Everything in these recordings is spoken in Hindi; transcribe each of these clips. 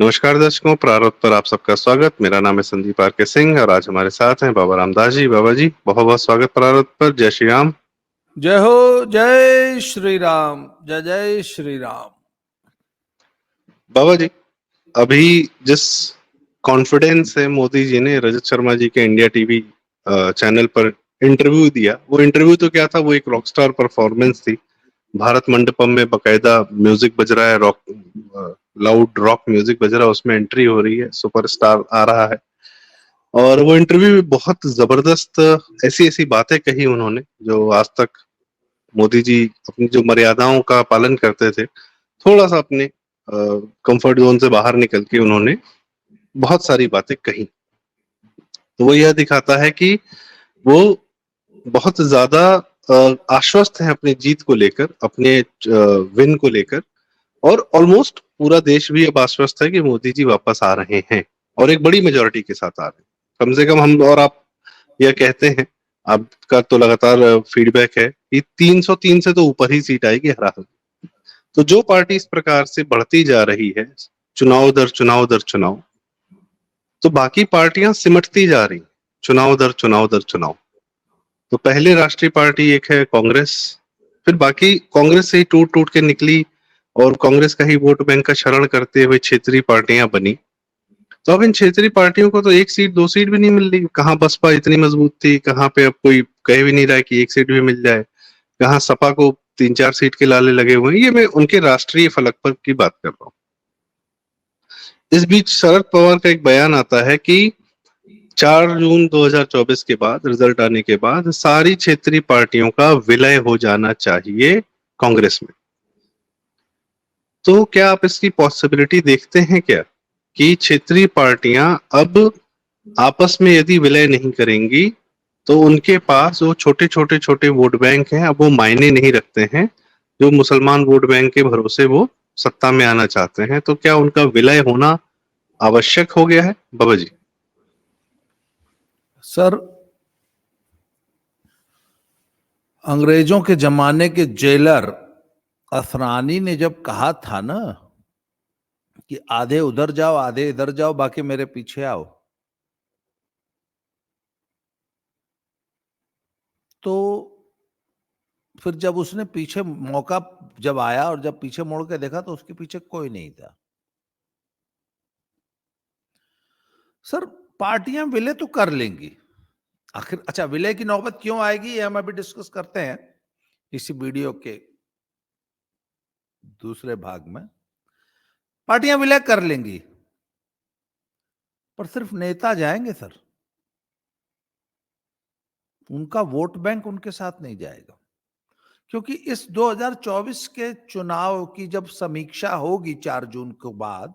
नमस्कार दर्शकों, प्रारंभ पर आप सबका स्वागत। मेरा नाम है संदीप आर के सिंह और आज हमारे साथ हैं बाबा रामदास जी। बाबा जी, बहुत बहुत स्वागत प्रारंभ पर। जय श्री राम। जय हो, जय श्री राम, जय जय श्री राम। बाबा जी, अभी जिस कॉन्फिडेंस से मोदी जी ने रजत शर्मा जी के इंडिया टीवी चैनल पर इंटरव्यू दिया, वो इंटरव्यू तो क्या था, वो एक रॉकस्टार परफॉर्मेंस थी। भारत मंडपम में बकायदा म्यूजिक बज रहा है, रॉक लाउड रॉक म्यूजिक बज रहा है, उसमें एंट्री हो रही है, सुपरस्टार आ रहा है। और वो इंटरव्यू में बहुत जबरदस्त ऐसी ऐसी बातें कही उन्होंने जो आज तक मोदी जी अपनी जो मर्यादाओं का पालन करते थे, थोड़ा सा अपने कंफर्ट जोन से बाहर निकल के उन्होंने बहुत सारी बातें कही। तो वो यह दिखाता है कि वो बहुत ज्यादा आश्वस्त हैं अपनी जीत को लेकर, अपने विन को लेकर। और ऑलमोस्ट पूरा देश भी अब आश्वस्त है कि मोदी जी वापस आ रहे हैं और एक बड़ी मेजोरिटी के साथ आ रहे हैं। कम से कम हम और आप यह कहते हैं, आपका तो लगातार फीडबैक है कि 303 से तो ऊपर ही सीट आएगी हर हाल। तो जो पार्टी इस प्रकार से बढ़ती जा रही है, चुनाव दर चुनाव दर चुनाव, तो बाकी पार्टियां सिमटती जा रही, चुनाव दर चुनाव दर चुनाव। तो पहले राष्ट्रीय पार्टी एक है कांग्रेस, फिर बाकी कांग्रेस से ही टूट टूट के निकली और कांग्रेस का ही वोट बैंक का शरण करते हुए क्षेत्रीय पार्टियां बनी। तो अब इन क्षेत्रीय पार्टियों को तो एक सीट दो सीट भी नहीं मिल रही। कहाँ बसपा इतनी मजबूत थी, कहाँ पे अब कोई कह भी नहीं रहा है कि एक सीट भी मिल जाए। कहाँ सपा को 3-4 सीट के लाले लगे हुए हैं। ये मैं उनके राष्ट्रीय फलक पर की बात कर रहा हूँ। इस बीच शरद पवार का एक बयान आता है कि 4 जून 2024 के बाद, रिजल्ट आने के बाद सारी क्षेत्रीय पार्टियों का विलय हो जाना चाहिए कांग्रेस में। तो क्या आप इसकी पॉसिबिलिटी देखते हैं क्या कि क्षेत्रीय पार्टियां अब आपस में यदि विलय नहीं करेंगी तो उनके पास वो छोटे छोटे छोटे वोट बैंक हैं, अब वो मायने नहीं रखते हैं। जो मुसलमान वोट बैंक के भरोसे वो सत्ता में आना चाहते हैं, तो क्या उनका विलय होना आवश्यक हो गया है बाबा जी? सर, अंग्रेजों के जमाने के जेलर असरानी ने जब कहा था ना कि आधे उधर जाओ आधे इधर जाओ बाकी मेरे पीछे आओ, तो फिर जब उसने पीछे मौका जब आया और जब पीछे मुड़ के देखा तो उसके पीछे कोई नहीं था। सर, पार्टियां विलय तो कर लेंगी आखिर। अच्छा, विलय की नौबत क्यों आएगी ये हम अभी डिस्कस करते हैं इसी वीडियो के दूसरे भाग में। पार्टियां विलय कर लेंगी पर सिर्फ नेता जाएंगे सर, उनका वोट बैंक उनके साथ नहीं जाएगा। क्योंकि इस 2024 के चुनाव की जब समीक्षा होगी 4 जून के बाद,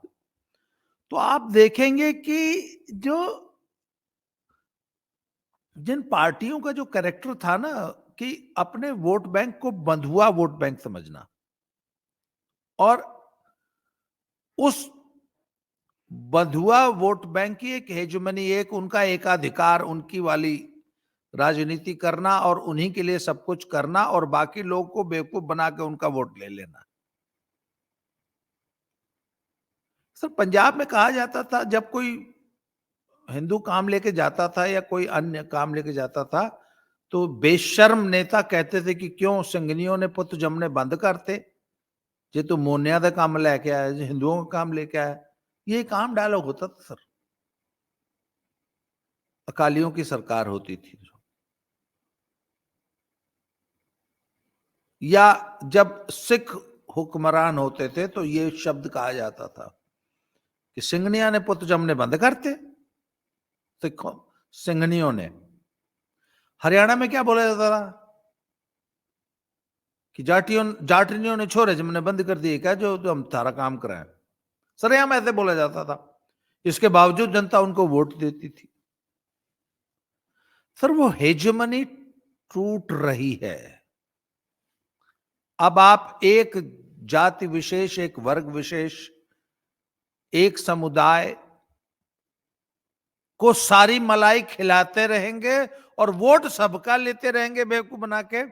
तो आप देखेंगे कि जो जिन पार्टियों का जो कैरेक्टर था ना कि अपने वोट बैंक को बंधुआ वोट बैंक समझना और उस बंधुआ वोट बैंक की एक हेजुमनी, एक उनका एकाधिकार, उनकी वाली राजनीति करना और उन्हीं के लिए सब कुछ करना और बाकी लोगों को बेवकूफ बना के उनका वोट ले लेना। सर, पंजाब में कहा जाता था जब कोई हिंदू काम लेके जाता था या कोई अन्य काम लेके जाता था तो बेशर्म नेता कहते थे कि क्यों सिंघनियों ने पुत जमने बंद करते जे तू मोनिया का काम लेके आया, जो हिंदुओं का काम लेके आया। ये एक आम डायलॉग होता था सर, अकालियों की सरकार होती थी। या जब सिख हुक्मरान होते थे तो ये शब्द कहा जाता था कि सिंघनिया ने पुत जमने बंद करते, सिखों सिंघनियों ने। हरियाणा में क्या बोला जाता था कि जाटनियों ने छोरे जमने बंद कर दिए क्या, जो हम सारा काम कराएं। सरेआम ऐसे बोला जाता था, इसके बावजूद जनता उनको वोट देती थी। सर, वो हेजेमनी टूट रही है। अब आप एक जाति विशेष, एक वर्ग विशेष, एक समुदाय को सारी मलाई खिलाते रहेंगे और वोट सबका लेते रहेंगे बेवकूफ बना के।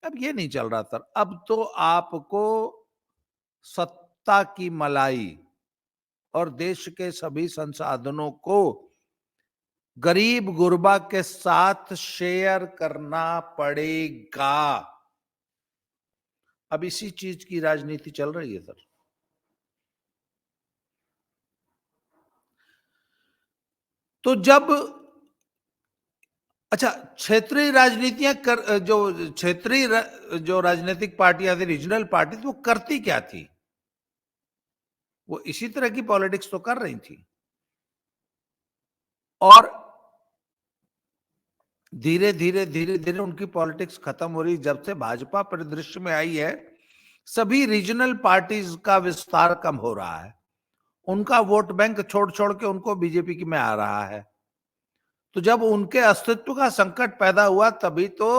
अब ये नहीं चल रहा सर। अब तो आपको सत्ता की मलाई और देश के सभी संसाधनों को गरीब गुरबा के साथ शेयर करना पड़ेगा। अब इसी चीज की राजनीति चल रही है सर। तो जब अच्छा, क्षेत्रीय राजनीतियां कर जो क्षेत्रीय जो राजनीतिक पार्टियां थी, रीजनल पार्टी, तो वो करती क्या थी? वो इसी तरह की पॉलिटिक्स तो कर रही थी। और धीरे धीरे उनकी पॉलिटिक्स खत्म हो रही। जब से भाजपा परिदृश्य में आई है, सभी रीजनल पार्टीज का विस्तार कम हो रहा है। उनका वोट बैंक छोड़ छोड़ के उनको बीजेपी में आ रहा है। तो जब उनके अस्तित्व का संकट पैदा हुआ, तभी तो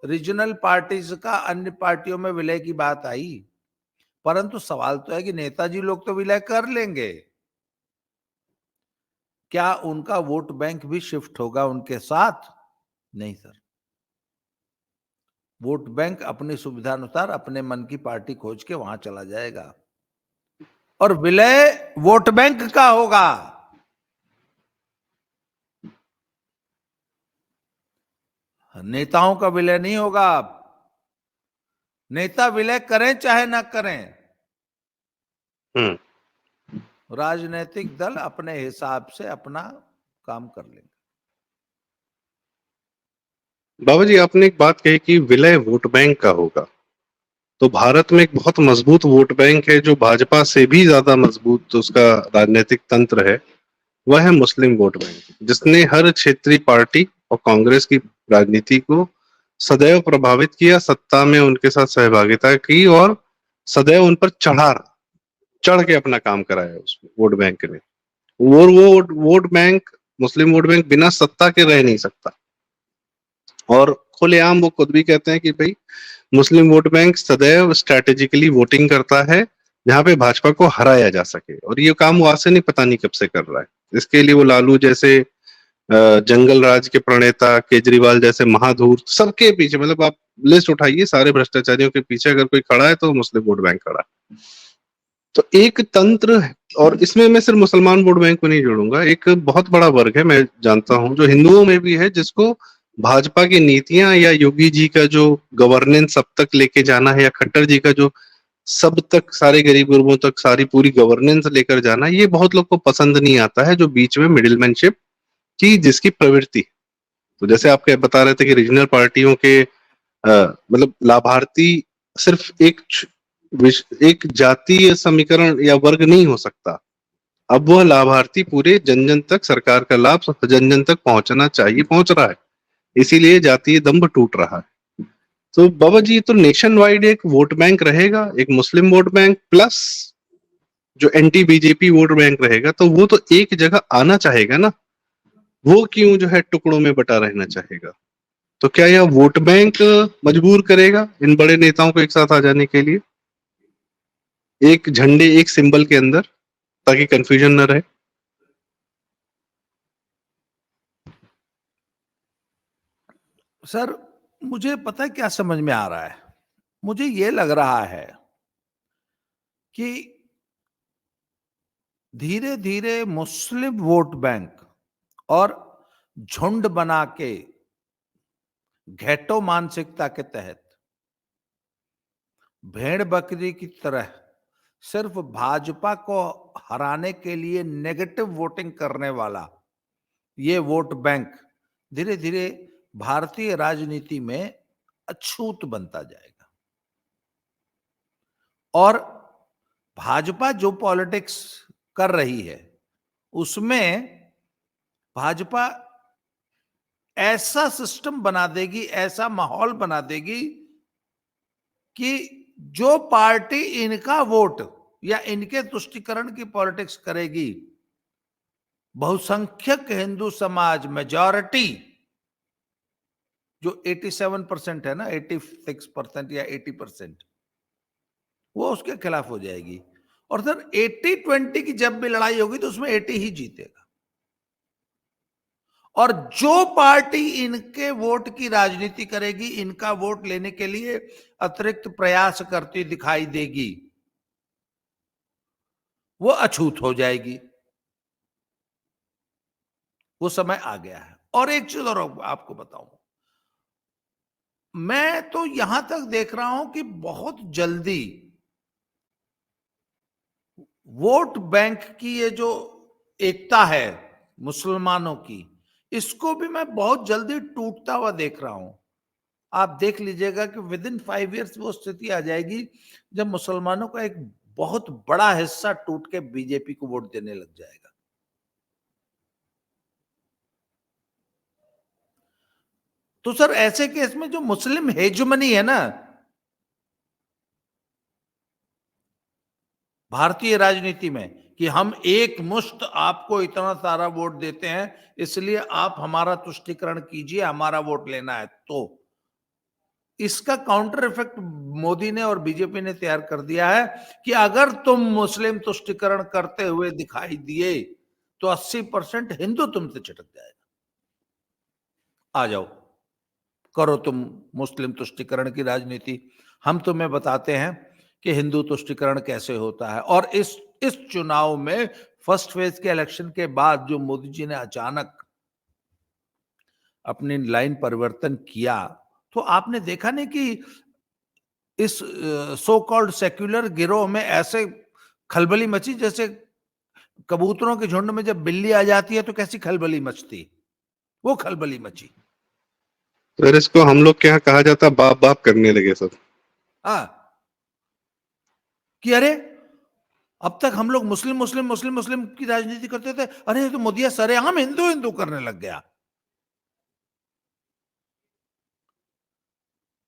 रीजनल पार्टीज का अन्य पार्टियों में विलय की बात आई। परंतु सवाल तो है कि नेताजी लोग तो विलय कर लेंगे, क्या उनका वोट बैंक भी शिफ्ट होगा उनके साथ? नहीं सर। वोट बैंक अपनी सुविधानुसार अपने मन की पार्टी खोज के वहां चला जाएगा, और विलय वोट बैंक का होगा। नेताओं का विलय नहीं होगा। नेता विलय करें चाहे ना करें, राजनीतिक दल अपने हिसाब से अपना काम कर लेंगे। बाबा जी, आपने एक बात कही कि विलय वोट बैंक का होगा। तो भारत में एक बहुत मजबूत वोट बैंक है, जो भाजपा से भी ज्यादा मजबूत उसका राजनीतिक तंत्र है। वह है मुस्लिम वोट बैंक, जिसने हर क्षेत्रीय पार्टी और कांग्रेस की राजनीति को सदैव प्रभावित किया, सत्ता में उनके साथ सहभागिता की और सदैव उन पर चढ़ के अपना काम कराया उस वोट बैंक ने। और वो वोट बैंक, मुस्लिम वोट बैंक, बिना सत्ता के रह नहीं सकता। और खुलेआम वो खुद भी कहते हैं कि भाई मुस्लिम वोट बैंक सदैव स्ट्रैटेजिकली वोटिंग करता है जहां पे भाजपा को हराया जा सके। और ये काम वो आज से नहीं, पता नहीं कब से कर रहा है। इसके लिए वो लालू जैसे जंगल राज के प्रणेता, केजरीवाल जैसे महाधूर, सबके पीछे, मतलब आप लिस्ट उठाइए सारे भ्रष्टाचारियों के पीछे अगर कोई खड़ा है तो मुस्लिम वोट बैंक खड़ा है। तो एक तंत्र है। और इसमें मैं सिर्फ मुसलमान वोट बैंक को नहीं जोड़ूंगा, एक बहुत बड़ा वर्ग है, मैं जानता हूं, जो हिंदुओं में भी है, जिसको भाजपा की नीतियां या योगी जी का जो गवर्नेंस सब तक लेके जाना है, या खट्टर जी का जो सब तक, सारे गरीब गुरबों तक सारी पूरी गवर्नेंस लेकर जाना, ये बहुत लोग को पसंद नहीं आता है, जो बीच में मिडिलमैनशिप की जिसकी प्रवृत्ति। तो जैसे आप बता रहे थे कि रीजनल पार्टियों के मतलब लाभार्थी सिर्फ एक जातीय समीकरण या वर्ग नहीं हो सकता। अब वह लाभार्थी पूरे जन जन तक सरकार का लाभ जन जन तक पहुंचना चाहिए, पहुंच रहा है। इसीलिए जातीय दंभ टूट रहा है। तो बाबा जी, तो नेशन वाइड एक वोट बैंक रहेगा, एक मुस्लिम वोट बैंक प्लस जो एंटी बीजेपी वोट बैंक रहेगा, तो वो तो एक जगह आना चाहेगा ना। वो क्यों जो है टुकड़ों में बटा रहना चाहेगा? तो क्या यह वोट बैंक मजबूर करेगा इन बड़े नेताओं को एक साथ आ जाने के लिए, एक झंडे, एक सिंबल के अंदर, ताकि कंफ्यूजन न रहे? सर, मुझे पता है क्या समझ में आ रहा है। मुझे ये लग रहा है कि धीरे धीरे मुस्लिम वोट बैंक और झुंड बना के घेटो मानसिकता के तहत भेड़ बकरी की तरह सिर्फ भाजपा को हराने के लिए नेगेटिव वोटिंग करने वाला ये वोट बैंक धीरे धीरे भारतीय राजनीति में अछूत बनता जाएगा। और भाजपा जो पॉलिटिक्स कर रही है, उसमें भाजपा ऐसा सिस्टम बना देगी, ऐसा माहौल बना देगी कि जो पार्टी इनका वोट या इनके तुष्टीकरण की पॉलिटिक्स करेगी, बहुसंख्यक हिंदू समाज, मेजॉरिटी जो 87% है ना, 86% या 80%, वो उसके खिलाफ हो जाएगी। और सर 80-20 की जब भी लड़ाई होगी तो उसमें 80 ही जीतेगा। और जो पार्टी इनके वोट की राजनीति करेगी, इनका वोट लेने के लिए अतिरिक्त प्रयास करती दिखाई देगी, वो अछूत हो जाएगी। वो समय आ गया है। और एक चीज और आपको बताऊं, मैं तो यहां तक देख रहा हूं कि बहुत जल्दी वोट बैंक की ये जो एकता है मुसलमानों की, इसको भी मैं बहुत जल्दी टूटता हुआ देख रहा हूं। आप देख लीजिएगा कि विद इन 5 इयर्स वो स्थिति आ जाएगी जब मुसलमानों का एक बहुत बड़ा हिस्सा टूट के बीजेपी को वोट देने लग जाएगा। तो सर ऐसे केस में जो मुस्लिम हेजमनी है ना भारतीय राजनीति में, कि हम एक मुश्त आपको इतना सारा वोट देते हैं इसलिए आप हमारा तुष्टीकरण कीजिए, हमारा वोट लेना है, तो इसका काउंटर इफेक्ट मोदी ने और बीजेपी ने तैयार कर दिया है कि अगर तुम मुस्लिम तुष्टीकरण करते हुए दिखाई दिए तो 80% हिंदू तुमसे छिटक जाएगा। आ जाओ, करो तुम मुस्लिम तुष्टीकरण की राजनीति, हम तुम्हें बताते हैं कि हिंदू तुष्टीकरण कैसे होता है। और इस चुनाव में फर्स्ट फेज के इलेक्शन के बाद जो मोदी जी ने अचानक अपनी लाइन परिवर्तन किया, तो आपने देखा नहीं कि इस सो कॉल्ड सेक्युलर गिरोह में ऐसे खलबली मची जैसे कबूतरों के झुंड में जब बिल्ली आ जाती है तो कैसी खलबली मचती, वो खलबली मची। सर इसको हम लोग के यहाँ कहा जाता बाप बाप करने लगे सब। हाँ, कि अरे अब तक हम लोग मुस्लिम मुस्लिम मुस्लिम मुस्लिम की राजनीति करते थे, अरे ये तो मोदी सरेआम हिंदू हिंदू करने लग गया।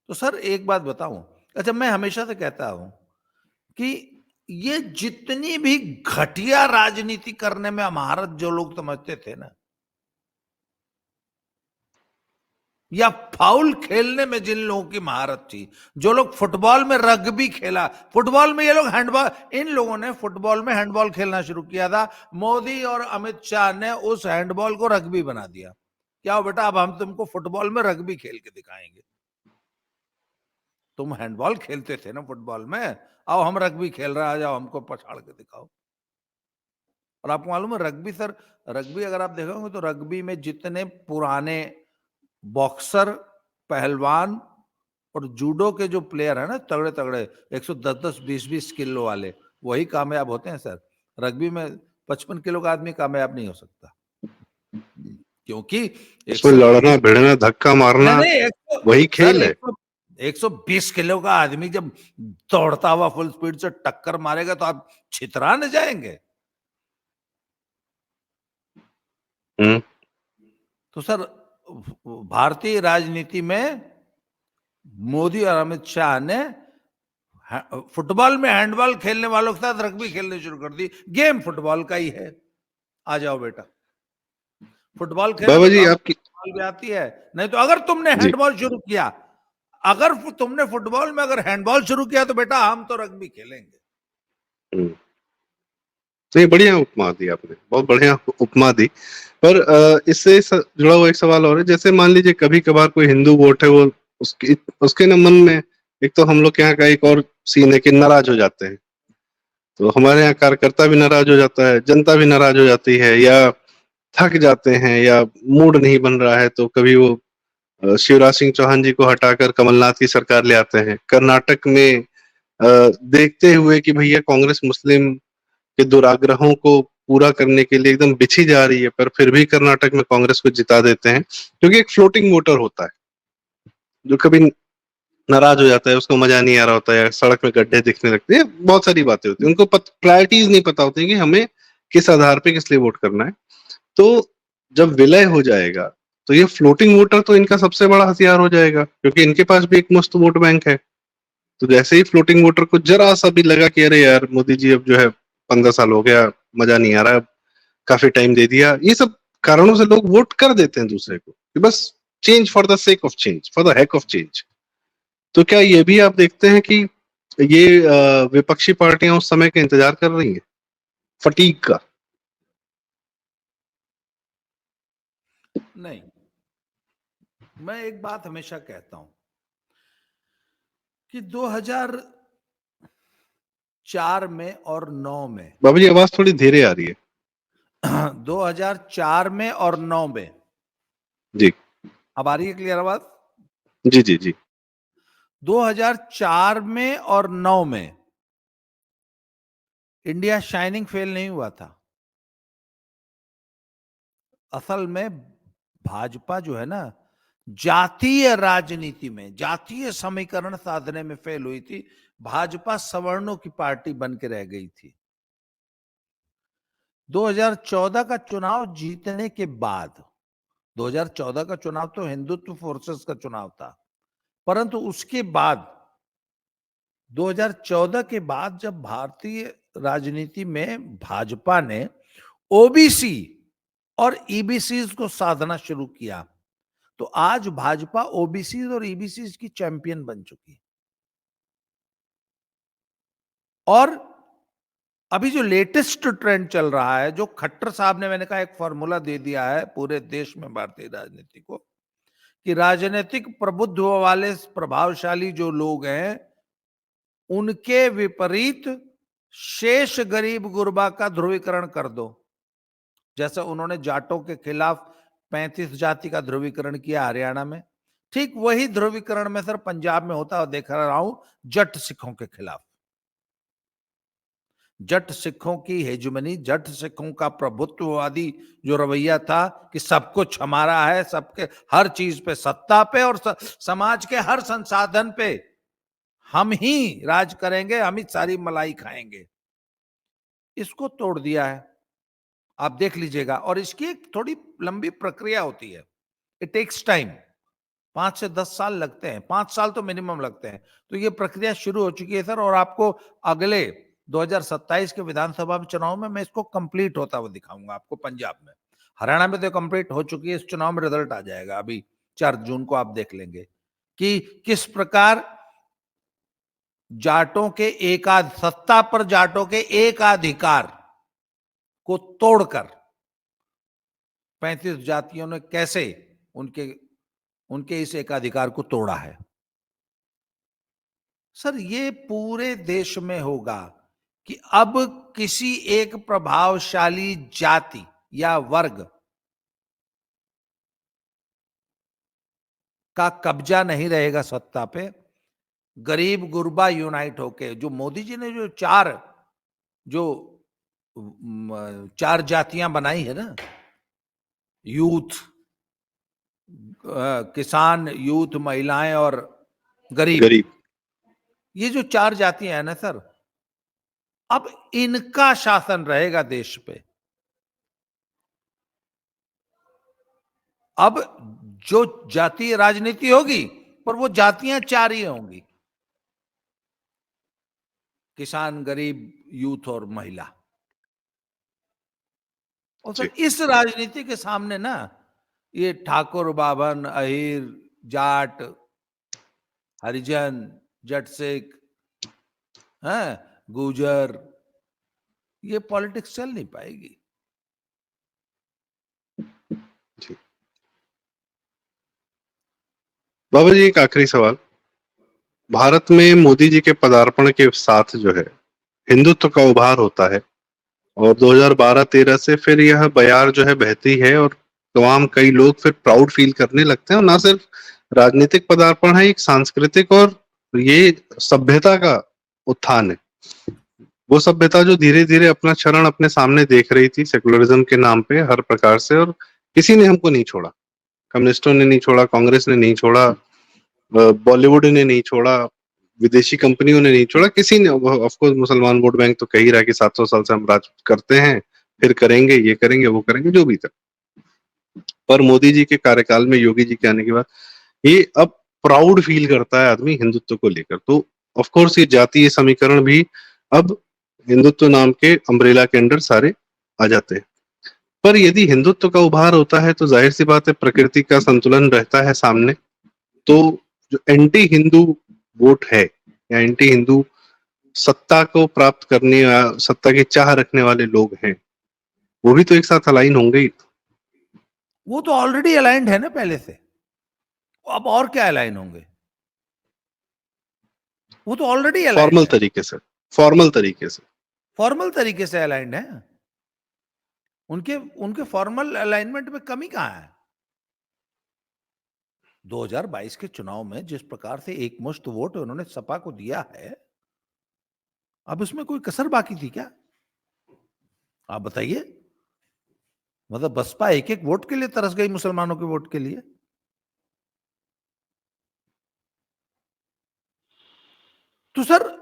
तो सर एक बात बताऊं, अच्छा मैं हमेशा से कहता हूं कि ये जितनी भी घटिया राजनीति करने में महारत जो लोग समझते थे ना, या फाउल खेलने में जिन लोगों की महारत थी, जो लोग फुटबॉल में रग्बी खेला, फुटबॉल में ये लोग हैंडबॉल, इन लोगों ने फुटबॉल में हैंडबॉल खेलना शुरू किया था, मोदी और अमित शाह ने उस हैंडबॉल को रग्बी बना दिया। क्या हो बेटा, अब हम तुमको फुटबॉल में रग्बी खेल के दिखाएंगे। तुम हैंडबॉल खेलते थे ना फुटबॉल में, आओ हम रग्बी खेल रहे, आ जाओ हमको पछाड़ के दिखाओ। और आपको मालूम है रग्बी, सर रग्बी अगर आप देखोगे तो रग्बी में जितने पुराने बॉक्सर, पहलवान और जूडो के जो प्लेयर है ना, तगड़े तगड़े 110-10 20-20 किलो वाले, वही कामयाब होते हैं सर। रग्बी में 55 किलो का आदमी कामयाब नहीं हो सकता, क्योंकि उसमें लड़ना 120 भिड़ना धक्का मारना नहीं नहीं वही सर खेल है। 120 किलो का आदमी जब दौड़ता हुआ फुल स्पीड से टक्कर मारेगा तो आप छितरा न जाएंगे। तो सर भारतीय राजनीति में मोदी और अमित शाह ने फुटबॉल में हैंडबॉल खेलने वालों के साथ रग्बी खेलने शुरू कर दी। गेम फुटबॉल का ही है, आ जाओ बेटा फुटबॉल खेलो बाबा तो जी हम आपकी फुटबॉल भी आती है, नहीं तो अगर तुमने जी हैंडबॉल शुरू किया, अगर तुमने फुटबॉल में अगर हैंडबॉल शुरू किया तो बेटा हम तो रग्बी खेलेंगे। हम्म, नहीं बढ़िया उपमा दी आपने, बहुत बढ़िया उपमा दी। पर इससे जुड़ा हुआ एक सवाल और है, जैसे मान लीजिए कभी कभार कोई हिंदू वोट है, वो उसके उसके न मन में, एक तो हम लोग के यहाँ का एक और सीन है कि नाराज हो जाते हैं, तो हमारे यहाँ कार्यकर्ता भी नाराज हो जाता है, जनता भी नाराज हो जाती है, या थक जाते हैं, या मूड नहीं बन रहा है, तो कभी वो शिवराज सिंह चौहान जी को हटाकर कमलनाथ की सरकार ले आते हैं। कर्नाटक में देखते हुए कि भैया कांग्रेस मुस्लिम के दुराग्रहों को पूरा करने के लिए एकदम बिछी जा रही है, पर फिर भी कर्नाटक में कांग्रेस को जिता देते हैं, क्योंकि एक फ्लोटिंग वोटर होता है जो कभी नाराज हो जाता है, उसको मजा नहीं आ रहा होता है, सड़क में गड्ढे दिखने लगते हैं, बहुत सारी बातें होती है, उनको प्रायोरिटीज नहीं पता होती कि हमें किस आधार पे किस लिए वोट करना है। तो जब विलय हो जाएगा तो ये फ्लोटिंग वोटर तो इनका सबसे बड़ा हथियार हो जाएगा, क्योंकि इनके पास भी एक मस्त वोट बैंक है। तो जैसे ही फ्लोटिंग वोटर को जरा सा भी लगा कि अरे यार मोदी जी अब जो है 15 साल हो गया, मजा नहीं आ रहा, काफी टाइम दे दिया, ये सब कारणों से लोग वोट कर देते हैं दूसरे को कि बस change for the sake of change, for the hack of change. तो क्या ये भी आप देखते हैं कि ये विपक्षी पार्टियां उस समय का इंतजार कर रही हैं, फटीग का? नहीं, मैं एक बात हमेशा कहता हूं कि 2004 में और 9 में, बाबू जी आवाज थोड़ी धीरे आ रही है। 2004 में और 9 में। जी अब आ रही है क्लियर आवाज? जी जी जी 2004 में और 9 में इंडिया शाइनिंग फेल नहीं हुआ था। असल में भाजपा जो है ना, जातीय राजनीति में, जातीय समीकरण साधने में फेल हुई थी। भाजपा सवर्णों की पार्टी बन के रह गई थी। 2014 का चुनाव जीतने के बाद, 2014 का चुनाव तो हिंदुत्व फोर्सेस का चुनाव था, परंतु उसके बाद 2014 के बाद जब भारतीय राजनीति में भाजपा ने ओबीसी और ईबीसी को साधना शुरू किया, तो आज भाजपा ओबीसी और ईबीसी की चैंपियन बन चुकी है। और अभी जो लेटेस्ट ट्रेंड चल रहा है, जो खट्टर साहब ने, मैंने कहा, एक फॉर्मूला दे दिया है पूरे देश में भारतीय राजनीति को, कि राजनीतिक प्रभुत्व वाले प्रभावशाली जो लोग हैं, उनके विपरीत शेष गरीब गुरबा का ध्रुवीकरण कर दो। जैसे उन्होंने जाटों के खिलाफ 35 जाति का ध्रुवीकरण किया हरियाणा में, ठीक वही ध्रुवीकरण में सर पंजाब में होता देख रहा हूं जट सिखों के खिलाफ। जट सिखों की हेजमनी, जट सिखों का प्रभुत्ववादी जो रवैया था कि सब कुछ हमारा है, सबके हर चीज पे, सत्ता पे और समाज के हर संसाधन पे हम ही राज करेंगे, हम ही सारी मलाई खाएंगे, इसको तोड़ दिया है। आप देख लीजिएगा। और इसकी एक थोड़ी लंबी प्रक्रिया होती है, इट टेक्स टाइम। 5 से 10 साल लगते हैं, 5 साल तो मिनिमम लगते हैं। तो ये प्रक्रिया शुरू हो चुकी है सर, और आपको अगले 2027 के विधानसभा चुनाव में मैं इसको कंप्लीट होता हुआ दिखाऊंगा आपको। पंजाब में, हरियाणा में तो कंप्लीट हो चुकी है, इस चुनाव में रिजल्ट आ जाएगा अभी 4 जून को, आप देख लेंगे कि किस प्रकार जाटों के सत्ता पर जाटों के एकाधिकार को तोड़कर 35 जातियों ने कैसे उनके उनके इस एकाधिकार को तोड़ा है। सर ये पूरे देश में होगा कि अब किसी एक प्रभावशाली जाति या वर्ग का कब्जा नहीं रहेगा सत्ता पे। गरीब गुरबा यूनाइट होके, जो मोदी जी ने जो चार जातियां बनाई है ना, यूथ, किसान, यूथ, महिलाएं और गरीब, गरीब। ये जो 4 जातियां हैं ना सर, अब इनका शासन रहेगा देश पे। अब जो जातीय राजनीति होगी, पर वो जातियां 4 ही होंगी, किसान, गरीब, यूथ और महिला। और जी सर इस राजनीति के सामने ना, ये ठाकुर, बाभन, अहिर, जाट, हरिजन, जट सिख, हैं, गुजर, ये पॉलिटिक्स चल नहीं पाएगी। जी बाबा जी, एक आखिरी सवाल। भारत में मोदी जी के पदार्पण के साथ जो है हिंदुत्व का उभार होता है, और 2012-13 से फिर यह बयार जो है बहती है, और तमाम कई लोग फिर प्राउड फील करने लगते हैं। और ना सिर्फ राजनीतिक पदार्पण है, एक सांस्कृतिक और ये सभ्यता का उत्थान है। वो सभ्यता जो धीरे धीरे अपना चरण अपने सामने देख रही थी सेकुलरिज्म के नाम पे हर प्रकार से, और किसी ने हमको नहीं छोड़ा। कम्युनिस्टों ने नहीं छोड़ा, कांग्रेस ने नहीं छोड़ा, बॉलीवुड ने नहीं छोड़ा, विदेशी कंपनियों ने नहीं छोड़ा, किसी ने। ऑफ कोर्स मुसलमान वोट बैंक तो कह ही रहा है कि 700 साल से हम राज करते हैं, फिर करेंगे, ये करेंगे, वो करेंगे, जो भी था। पर मोदी जी के कार्यकाल में, योगी जी के आने के बाद, ये अब प्राउड फील करता है आदमी हिंदुत्व को लेकर। तो ऑफ कोर्स ये जातीय समीकरण भी अब हिंदुत्व नाम के अम्ब्रेला के अंडर सारे आ जाते हैं। पर यदि हिंदुत्व का उभार होता है तो जाहिर सी बात है प्रकृति का संतुलन रहता है सामने। तो जो एंटी हिंदू वोट है, या एंटी हिंदू सत्ता को प्राप्त करने या सत्ता की चाह रखने वाले लोग हैं, वो भी तो एक साथ अलाइन होंगे ही। वो तो ऑलरेडी अलाइंड है ना पहले से, अब और क्या अलाइन होंगे? वो तो ऑलरेडी अलाइंड फॉर्मल है, तरीके से, फॉर्मल तरीके से। फॉर्मल तरीके से अलाइंड है। उनके उनके फॉर्मल अलाइनमेंट में कमी कहां है? 2022 के चुनाव में जिस प्रकार से एकमुश्त वोट उन्होंने सपा को दिया है, अब उसमें कोई कसर बाकी थी क्या? आप बताइए। मतलब बसपा एक एक वोट के लिए तरस गई, मुसलमानों के वोट के लिए। तो सर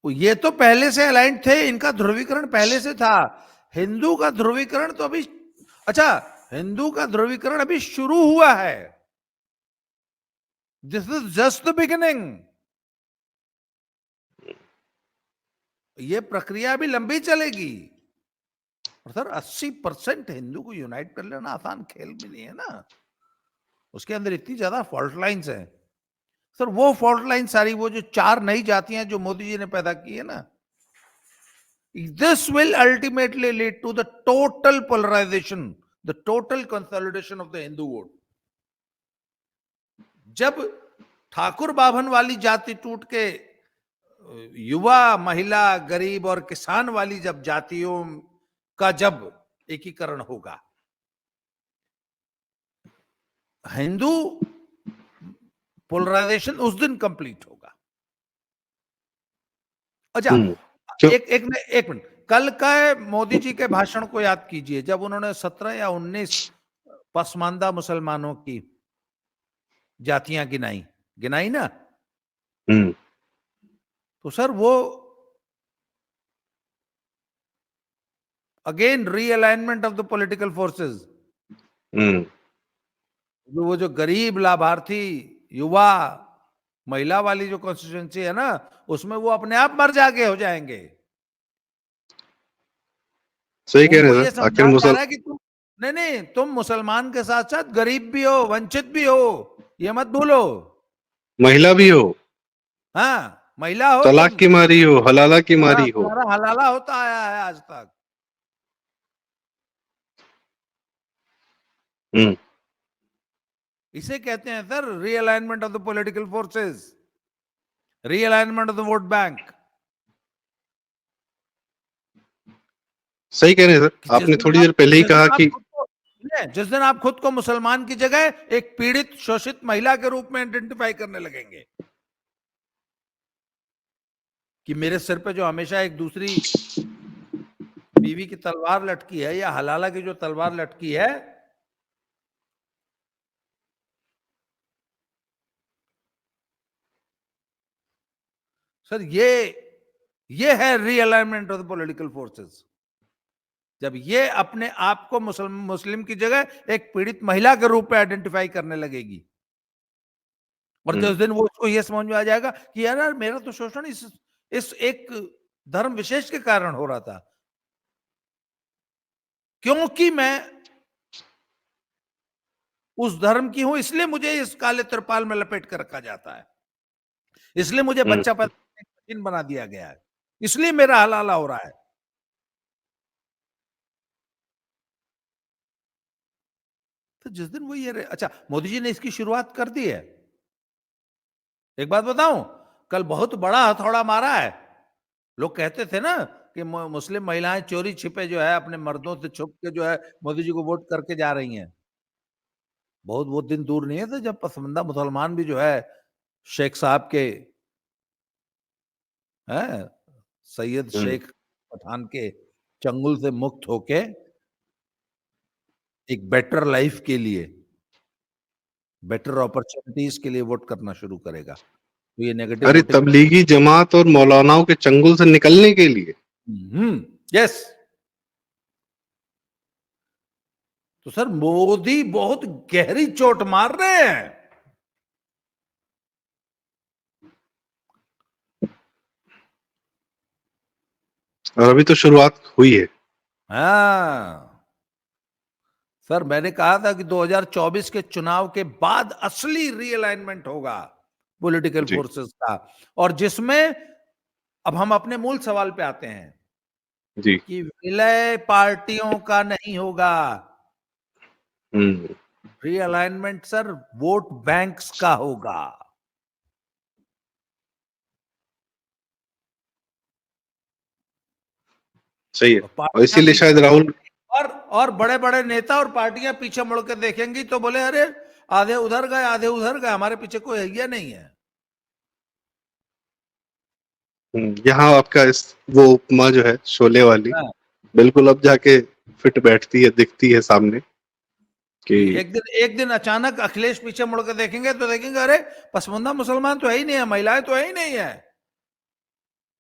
ये तो पहले से अलाइंड थे, इनका ध्रुवीकरण पहले से था। हिंदू का ध्रुवीकरण तो अभी, अच्छा, हिंदू का ध्रुवीकरण अभी शुरू हुआ है। This is just the beginning. ये प्रक्रिया अभी लंबी चलेगी। और सर 80% हिंदू को यूनाइट कर लेना आसान खेल भी नहीं है ना। उसके अंदर इतनी ज्यादा फॉल्ट लाइंस हैं। सर वो फॉल्ट लाइन सारी, वो जो 4 नई जातियां जो मोदी जी ने पैदा की है ना, this will ultimately lead to the total polarization, the total consolidation of the Hindu vote. जब ठाकुर बाभन वाली जाति टूट के युवा, महिला, गरीब और किसान वाली जब जातियों का जब एकीकरण होगा, हिंदू पोलराइजेशन उस दिन कंप्लीट होगा। अच्छा, क्यों? एक मिनट, कल का मोदी जी के भाषण को याद कीजिए, जब उन्होंने 17 या 19 पसमानदा मुसलमानों की जातियां गिनाई ना, तो सर वो again realignment of the political forces. वो जो गरीब, लाभार्थी, युवा, महिला वाली जो कॉन्स्टिट्यूएंसी है ना, उसमें वो अपने आप मर जाके हो जाएंगे। सही कह उनको रहे ये हैं। आखिर समझाया जा रहा है कि तुम नहीं, तुम मुसलमान के साथ साथ गरीब भी हो, वंचित भी हो, ये मत भूलो। महिला भी हो, हाँ, महिला हो तलाक तुम, की मारी हो, हलाला की हाँ, मारी हो। तुम्हारा हलाला होता आया है आज तक। इसे कहते हैं sir realignment of the political forces, realignment of the vote bank. सही कह रहे हैं सर। आपने थोड़ी देर पहले ही कहा कि जिस दिन आप खुद को मुसलमान की जगह एक पीड़ित, शोषित महिला के रूप में आइडेंटिफाई करने लगेंगे कि मेरे सिर पे जो हमेशा एक दूसरी बीवी की तलवार लटकी है, या हलाला की जो तलवार लटकी है, सर ये है realignment of the political forces. जब ये अपने आप को मुस्लिम की जगह एक पीड़ित महिला के रूप में आइडेंटिफाई करने लगेगी, और जिस दिन वो उसको ये समझ में आ जाएगा कि यार मेरा तो शोषण इस एक धर्म विशेष के कारण हो रहा था, क्योंकि मैं उस धर्म की हूं, इसलिए मुझे इस काले त्रिपाल में लपेट कर रखा जाता है, इसलिए मुझे बच्चा पैदा करने की मशीन बना दिया गया है, इसलिए मेरा हलाला हो रहा है। तो जिस दिन वो ये, अच्छा, मोदी जी ने इसकी शुरुआत कर दी है। एक बात बताऊं, कल बहुत बड़ा हथौड़ा मारा है। लोग कहते थे ना कि मुस्लिम महिलाएं चोरी छिपे जो है अपने मर्दों से छुप के जो है मोदी जी को वोट करके जा रही हैं। बहुत वो दिन दूर नहीं है तो जब पसंदीदा मुसलमान भी जो है शेख साहब के, हैं, सैयद शेख पठान के चंगुल से मुक्त होके एक बेटर लाइफ के लिए, बेटर अपॉर्चुनिटीज के लिए वोट करना शुरू करेगा, तो ये नेगेटिव अरे वोटिंग। तबलीगी जमात और मौलानाओं के चंगुल से निकलने के लिए। यस। तो सर मोदी बहुत गहरी चोट मार रहे हैं। और अभी तो शुरुआत हुई है। हाँ सर, मैंने कहा था कि 2024 के चुनाव के बाद असली रीअलाइनमेंट होगा पॉलिटिकल जी फोर्सेस का, और जिसमें अब हम अपने मूल सवाल पे आते हैं जी। कि विलय पार्टियों का नहीं होगा, रीअलाइनमेंट सर वोट बैंक्स का होगा। सही है। और पार्टियां इसीलिए मिलकर शायद राहुल और बड़े बड़े नेता और पार्टियां पीछे मुड़ के देखेंगी तो बोले अरे आधे उधर गए, आधे उधर गए, हमारे पीछे कोई है या नहीं है। यहाँ आपका इस वो उपमा जो है शोले वाली, हाँ, बिल्कुल अब जाके फिट बैठती है, दिखती है सामने कि एक दिन अचानक अखिलेश पीछे मुड़ के देखेंगे तो देखेंगे अरे पसमानदा मुसलमान तो है ही नहीं है, महिलाएं तो है ही नहीं है,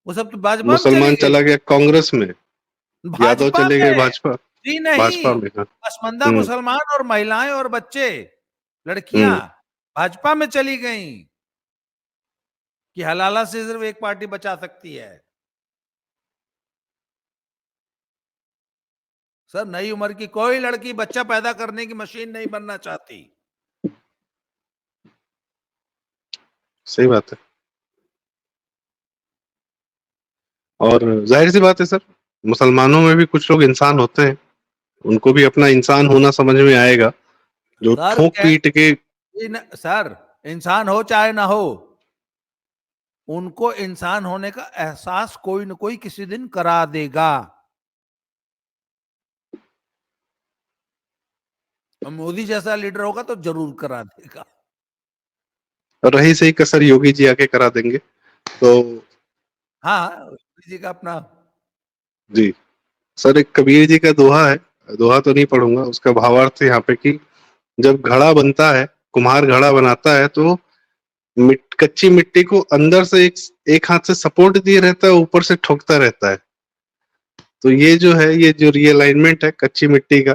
वो सब तो भाजपा में चली मुसलमान गई। चला गया कांग्रेस में, यादव भाजपा चले गए में भाजपा, जी नहीं, भाजपा में। हाँ। पसमानदा हम्म। मुसलमान और महिलाएं और बच्चे, लड़कियां हम्म। भाजपा में चली गई कि हलाला से सिर्फ एक पार्टी बचा सकती है। सर नई उम्र की कोई लड़की बच्चा पैदा करने की मशीन नहीं बनना चाहती। सही बात है। और जाहिर सी बात है सर, मुसलमानों में भी कुछ लोग इंसान होते हैं, उनको भी अपना इंसान होना समझ में आएगा, जो सर ठोक पीट के। सर इंसान हो चाहे ना हो, उनको इंसान होने का एहसास कोई न कोई किसी दिन करा देगा। और मोदी जैसा लीडर होगा तो जरूर करा देगा। रही सही कसर योगी जी आके करा देंगे तो। हाँ मोदी जी का अपना। जी सर, एक कबीर जी का दोहा है, दोहा तो नहीं पढ़ूंगा, उसका भावार्थ है यहाँ पे कि जब घड़ा बनता है, कुम्हार घड़ा बनाता है तो कच्ची मिट्टी को अंदर से एक हाथ से सपोर्ट दिए रहता है, ऊपर से ठोकता रहता है। तो ये जो है, ये जो रीअलाइनमेंट है कच्ची मिट्टी का,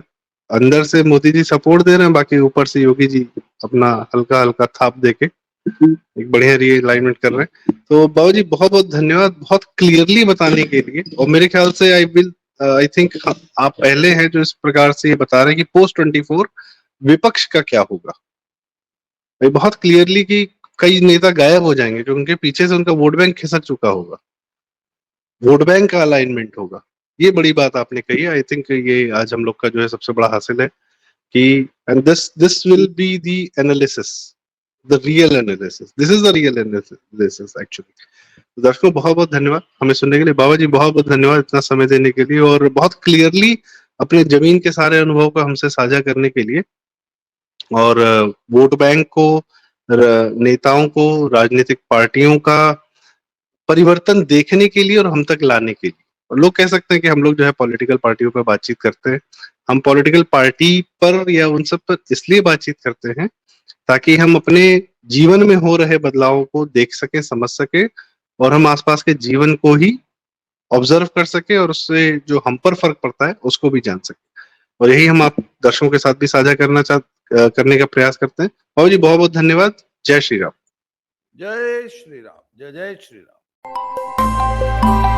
अंदर से मोदी जी सपोर्ट दे रहे हैं, बाकी ऊपर से योगी जी अपना हल्का हल्का थाप देके एक बढ़िया रीअलाइनमेंट कर रहे हैं। तो बाबू जी बहुत बहुत धन्यवाद, बहुत क्लियरली बताने के लिए। और मेरे ख्याल से आई थिंक आप पहले हैं जो इस प्रकार से ये बता रहे हैं कि पोस्ट 24 विपक्ष का क्या होगा। भाई बहुत क्लियरली कि कई नेता गायब हो जाएंगे, जो उनके पीछे से उनका वोट बैंक खिसक चुका होगा, वोट बैंक का अलाइनमेंट होगा। ये बड़ी बात आपने कही। आई थिंक ये आज हम लोग का जो है सबसे बड़ा हासिल है कि and this will be the analysis, the real analysis, this is the real analysis actually. दर्शकों बहुत बहुत धन्यवाद हमें सुनने के लिए। बाबा जी बहुत बहुत धन्यवाद इतना समय देने के लिए और बहुत क्लियरली अपने जमीन के सारे अनुभव को हमसे साझा करने के लिए, और वोट बैंक को, नेताओं को, राजनीतिक पार्टियों का परिवर्तन देखने के लिए और हम तक लाने के लिए। और लोग कह सकते हैं कि हम लोग जो है पॉलिटिकल पार्टियों पर बातचीत करते हैं, हम पॉलिटिकल पार्टी पर या उन सब पर इसलिए बातचीत करते हैं ताकि हम अपने जीवन में हो रहे बदलावों को देख सके, समझ सके, और हम आसपास के जीवन को ही ऑब्जर्व कर सके और उससे जो हम पर फर्क पड़ता है उसको भी जान सके। और यही हम आप दर्शकों के साथ भी साझा करने का प्रयास करते हैं। बाबू जी बहुत बहुत धन्यवाद। जय श्री राम। जय श्री राम, जय जय श्री राम।